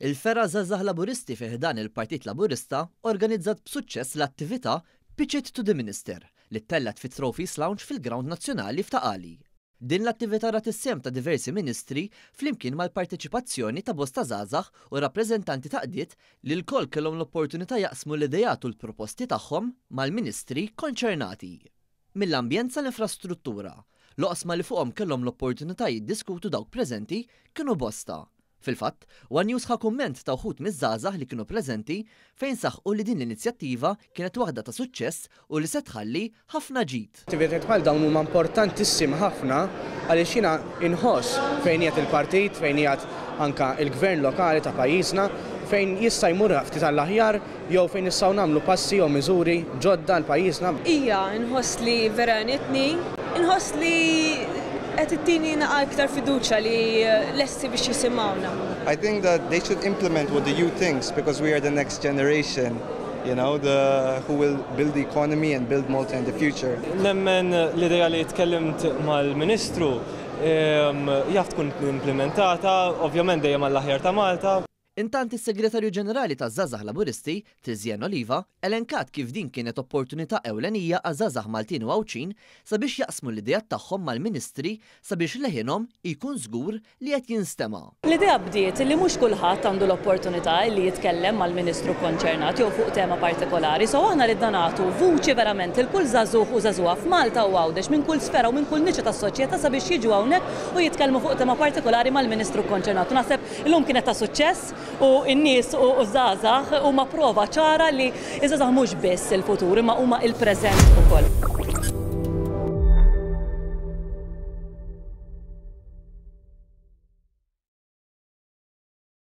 Il-Fera Żagħżagħ Laburisti fi ħdan il-Partit Laburista organizzat b'suċċess l-attività Pitch It to the Minister li ttellet fit Trophies Lounge fil-Ground Nazzjonali f'Taqali. Din l-attività rat is-sem ta' diversi ministri flimkien mal-parteċipazzjoni ta' bosta żgħażagħ u rappreżentanti ta' qdiet li l-koll kellhom l-opportunità jaqsmu l-idejat u l-proposti tagħhom mal-ministri konċernati. Mill-ambjent sal-infrastruttura, l-oqsma li fuqhom kellhom l-opportunità jiddiskutu dawk preżenti kienu bosta. Fil-fatt, One News ħa kumment ta' wħud miż-żgħażagħ li kienu preżenti fejn saħħu li din l-inizjattiva kienet waħda ta' suċċess u li se tħalli ħafna ġid. Attivitajiet bħal dawn huma importantissimi ħafna għaliex jiena inħoss fejn qiegħed il-partit, fejn qiegħed anke il-gvern lokali ta' pajjiżna, fejn jista' jmur ftit tal-aħjar jew fejn nistgħu nagħmlu passi jew miżuri ġodda l pajjiżna. Ija, inħoss li vera nitni, inħoss li qed ittini aktar fiduċja li lesti biex jisimgħuna. I think that they should implement what the youth thinks because we are the next generation, you know, who will build the economy and build Malta in the future. Nemmen l-idea li tkellimt mal-Ministru jaf tkun implementata, ovvjament dejjem għall-aħjar ta' Malta. Intant is-Segretarju Ġenerali taż-Żagħżagħ Laburisti, Tizian Oliva, elenkat kif din kienet opportunità ewlenija għaż-żagħżagħ Maltin u Għawċin sabiex jaqsmu l-idejat tagħhom mal-Ministri sabiex leħinhom ikun żgur li qed jinstema'. L-idea bdiet li mhux kulħadd għandu l-opportunità li jitkellem mal-Ministru konċernat jew fuq tema partikolari, so aħna ridna nagħtu vuċi verament il kull żagħżugħ u żagħżugħa f'Malta u Għawdex minn kull sfera u minn kull niċċa tas-soċjetà sabiex jiġu hawnhekk u jitkellmu fuq tema partikolari mal-Ministru konċernat. U naħseb illum kienet ta' suċċess u n-nies u żgħażagħ huma prova ċara li iż-żgħażagħ mhux biss il-futur imma huma il-preżent ukoll.